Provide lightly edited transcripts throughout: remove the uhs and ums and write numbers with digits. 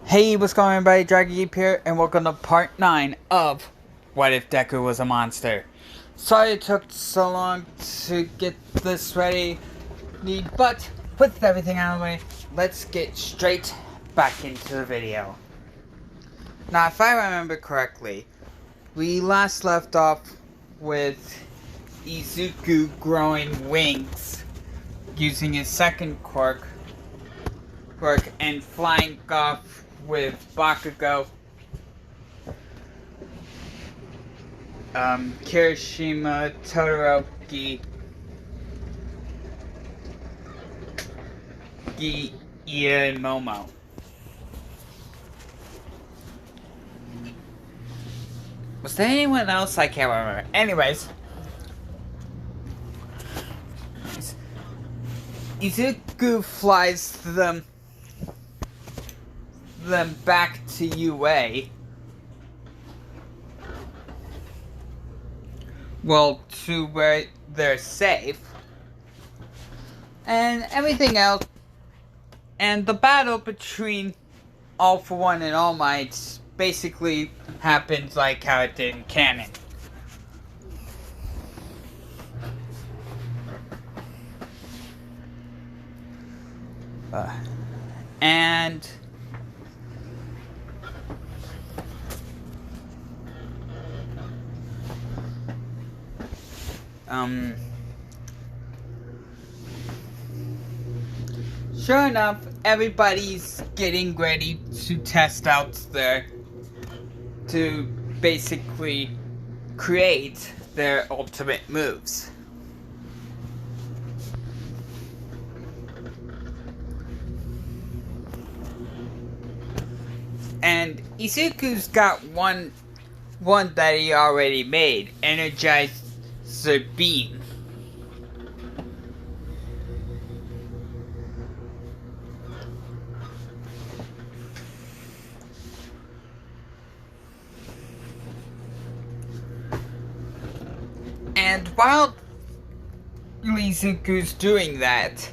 Hey, what's going on, everybody? Dragon Jeep here, and welcome to part 9 of What If Deku Was a Monster. Sorry it took so long to get this ready, but with everything out of the way, let's get straight back into the video. Now, if I remember correctly, we last left off with Izuku growing wings using his second quirk and flying off with Bakugo, Kirishima, Todoroki, Iya, and Momo. Was there anyone else? I can't remember. Anyways, Izuku flies them back to UA. Well, to where they're safe. And everything else. And the battle between All For One and All Might basically happens like how it did in canon. And sure enough, everybody's getting ready to test out to basically create their ultimate moves. And Izuku's got one that he already made, Energizer Beam. And while Izuku's doing that,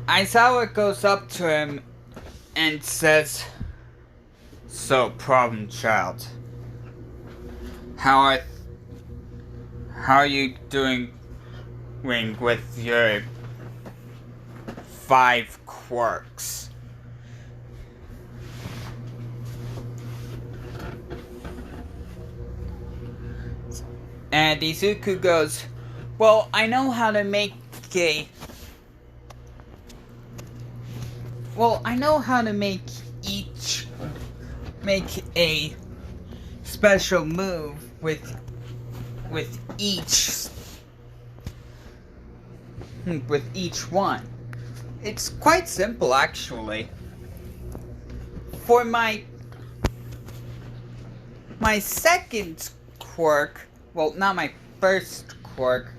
Aizawa goes up to him and says, "So, problem child, how are you doing with your 5 quirks?" And Izuku goes, "Well, I know how to make a special move with each one. It's quite simple, actually. For my second quirk, well, not my first quirk,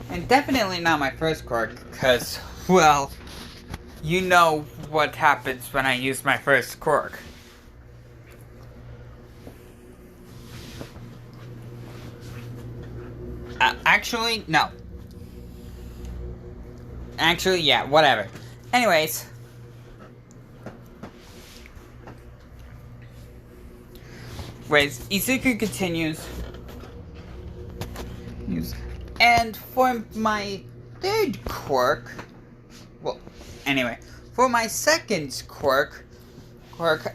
and definitely not my first quirk, because, well, you know what happens when I use my first quirk. Actually, no. Actually, yeah, whatever. Anyways. Izuku continues. And for my third quirk, for my second quirk,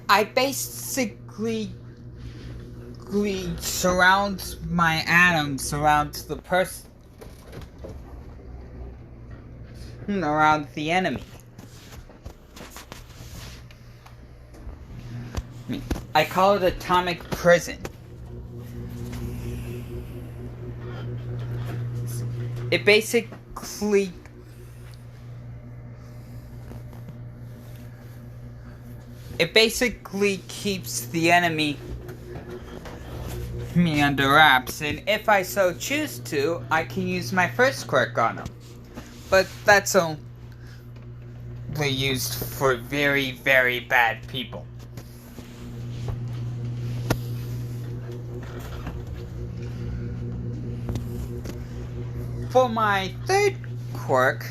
I basically surround my atoms around the person, around the enemy. I call it atomic prison. It basically keeps the enemy under wraps, and if I so choose to, I can use my first quirk on them. But that's only used for very, very bad people. For my third quirk,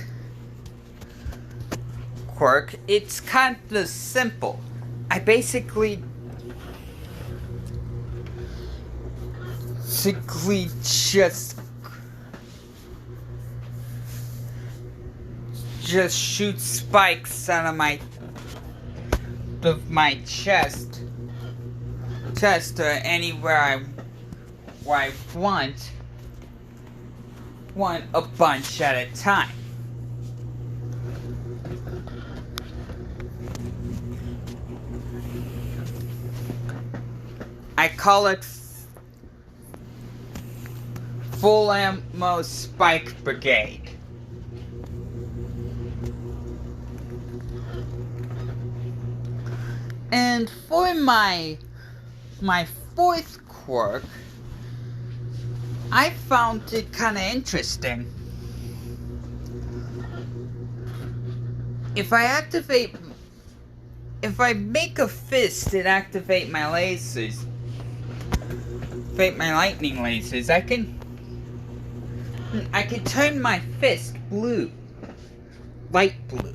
quirk, it's kind of simple. I basically just shoot spikes out of my chest or anywhere where I want a bunch at a time. I call it Full Ammo Spike Brigade. And for my fourth quirk, I found it kind of interesting. If I make a fist and activate my lasers, my lightning lasers, I can turn my fist blue, light blue.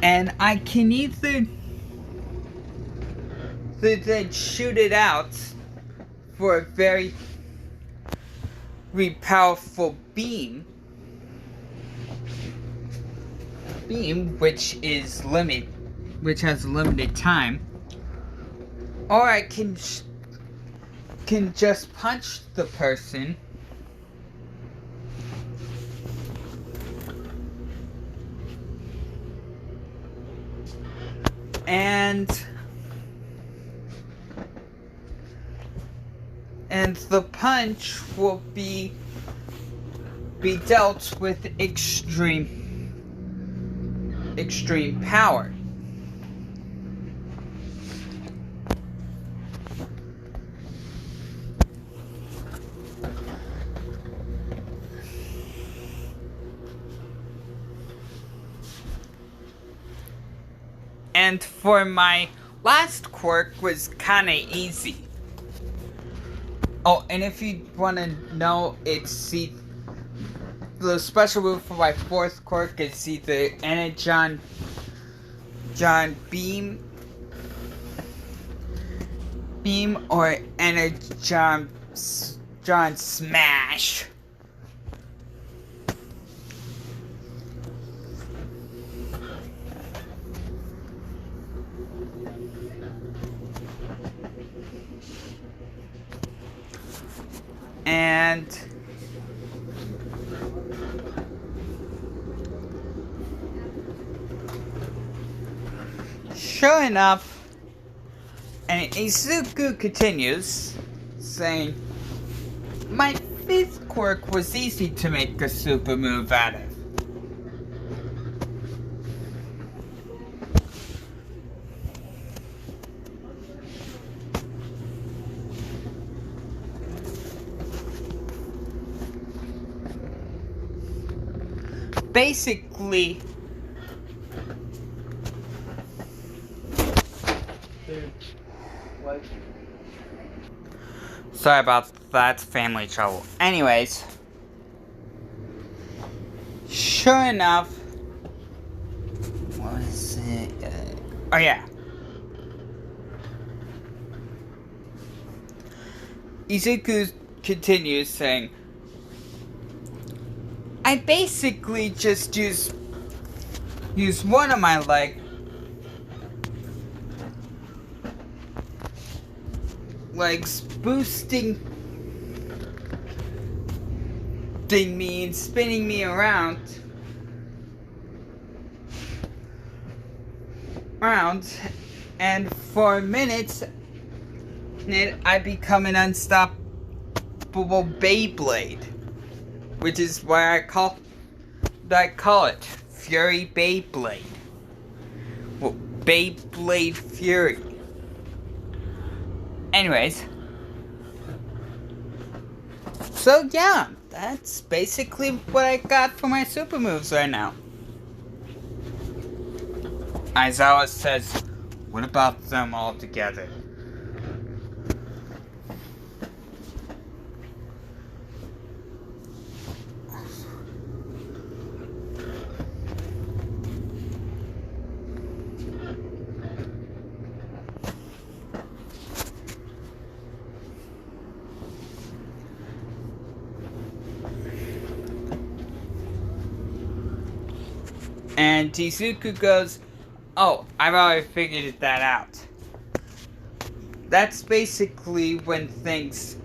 And I can either then shoot it out for a very powerful beam, which has limited time, or I can just punch the person and the punch will be dealt with extreme power. And for my last quirk was kinda easy. Oh, and if you wanna know, the special move for my fourth quirk is either Energon Beam or Energon Smash. And sure enough, and Izuku continues, saying, my fifth quirk was easy to make a super move out of. Basically, sorry about that, family trouble. Anyways, sure enough, what was it? Oh yeah. Izuku continues saying, I basically just use one of my legs boosting me and spinning me around and for minutes I become an unstoppable Beyblade, which is why I call it Fury Beyblade. Well, Beyblade Fury. Anyways, so yeah, that's basically what I got for my super moves right now. Aizawa says, what about them all together? And Izuku goes, "Oh, I've already figured that out." That's basically when things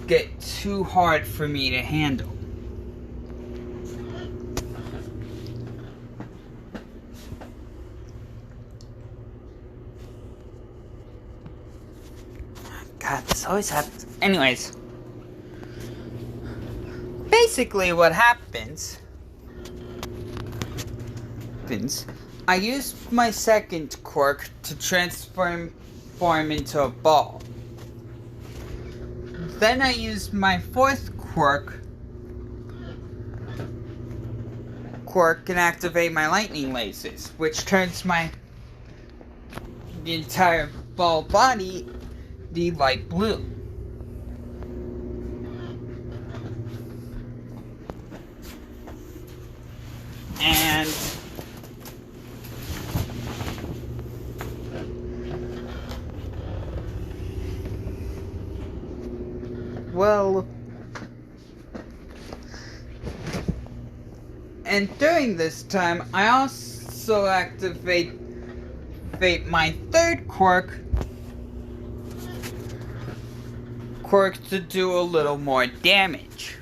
get too hard for me to handle. God, this always happens. Anyways, basically what happens, I use my second quirk to transform into a ball. Then I use my fourth quirk and activate my lightning lasers, which turns the entire ball body the light blue. And well, and during this time, I also activate my third quirk to do a little more damage.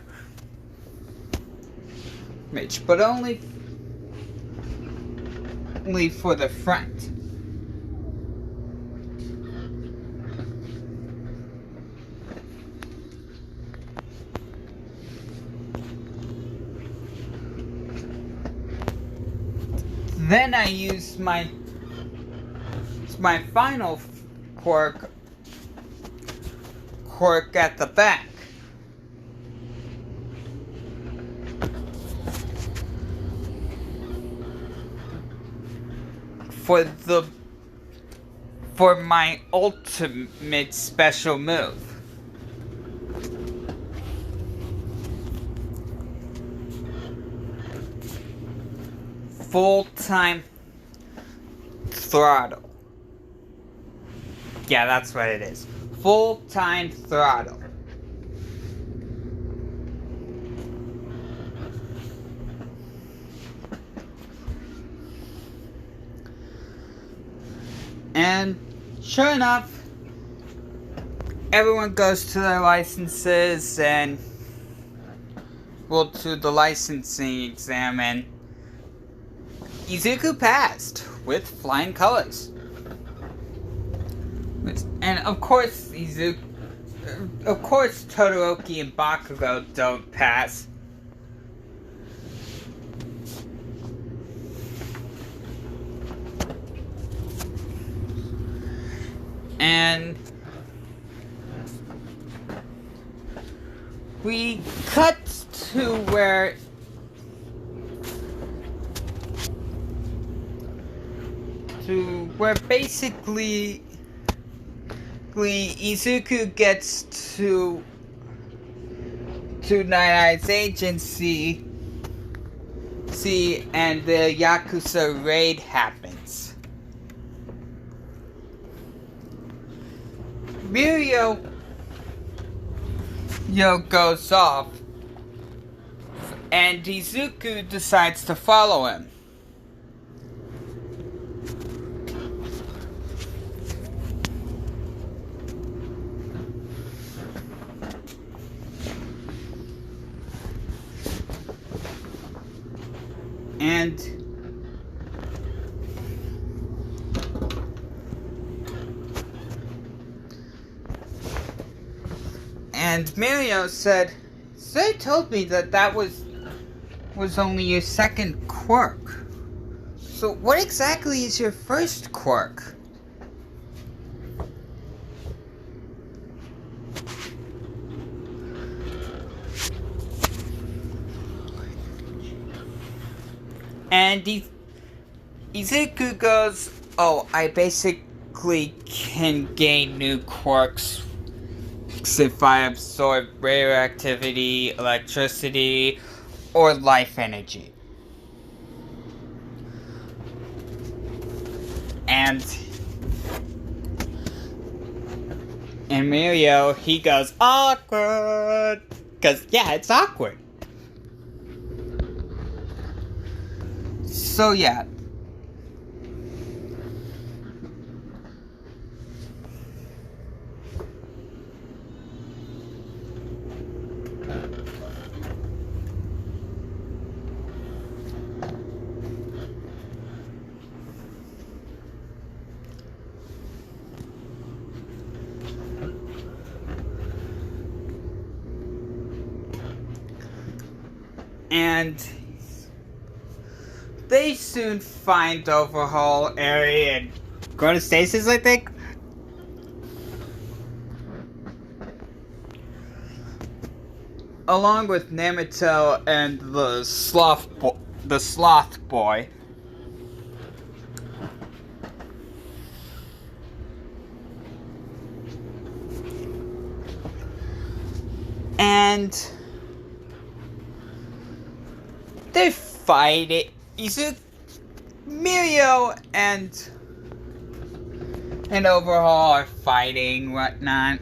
But only for the front. Then I use my final quirk at the back. For my ultimate special move. Full-time throttle. Yeah, that's what it is. Full-time throttle. And sure enough, everyone goes to their licenses and to the licensing exam, and Izuku passed with flying colors. And of course, Todoroki and Bakugo don't pass. And we cut to where basically Izuku gets to Night Eye's agency, and the Yakuza raid happens. Mirio goes off, and Izuku decides to follow him. And Mirio said, "They told me that was only your second quirk. So what exactly is your first quirk?" And Izuku goes, "Oh, I basically can gain new quirks if I absorb radioactivity, electricity, or life energy." And Mirio, he goes, "Awkward!" Because, yeah, it's awkward. So yeah. And they soon find Overhaul, Eri, and go to stasis, I think. Along with Namato and the sloth boy. And they fight it. Mirio and Overhaul are fighting, whatnot.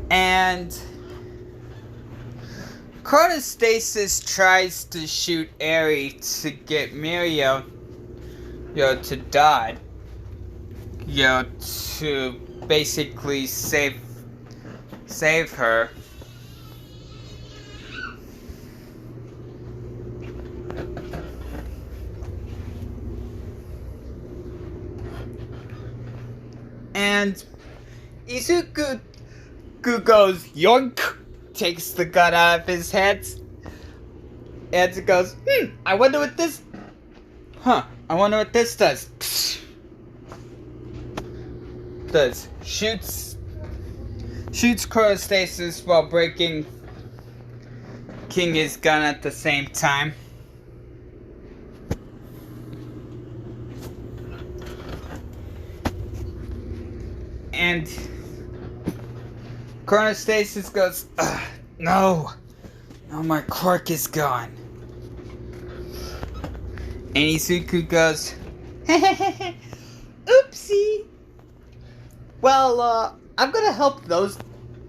And Chronostasis tries to shoot Eri to get Mirio, to die. To basically save her. And Izuku goes yoink, takes the gun out of his head, and it goes, I wonder what this does. Shoots Chronostasis while breaking his gun at the same time. And Chronostasis goes, no, my quirk is gone. And Izuku goes, oopsie. Well, I'm gonna help those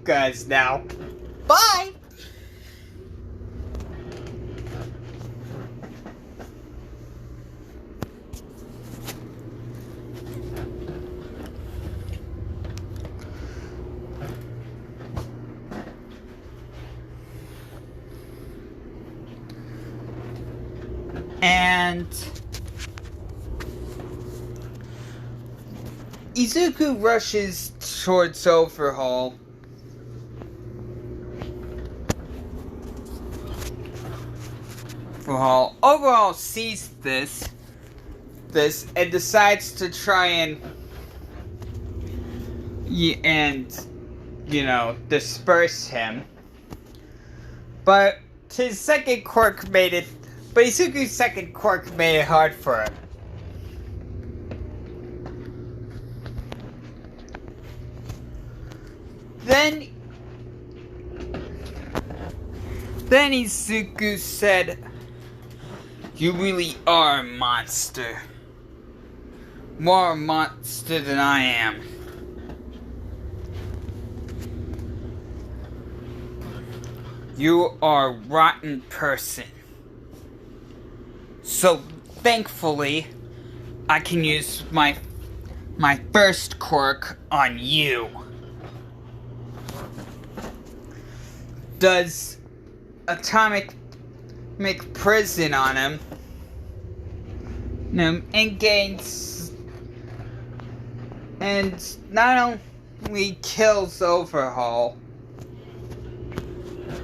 guys now. Bye! And Izuku rushes towards Overhaul. Overhaul sees this and decides to try and disperse him. But his second quirk made it. But Izuku's second quirk made it hard for him. Then Izuku said, you really are a monster. More a monster than I am. You are a rotten person. So, thankfully, I can use my first quirk on you. Does Atomic make prison on him? And gains, and not only kills Overhaul,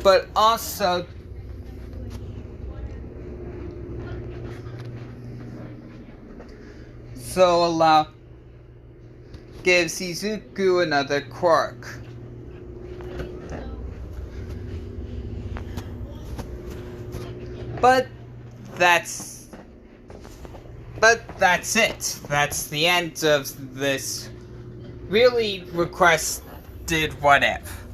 but also gives Izuku another quirk. But that's it. That's the end of this really requested what if.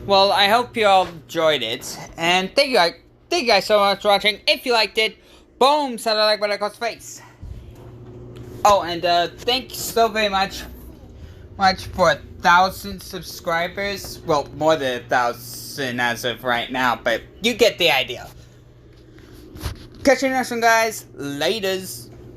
Well, I hope you all enjoyed it, and thank you guys so much for watching. If you liked it, boom, set a like button across the face. Oh, and thank you so very much for 1,000 subscribers. Well, more than 1,000 as of right now, but you get the idea. Catch you next one, guys. Laters.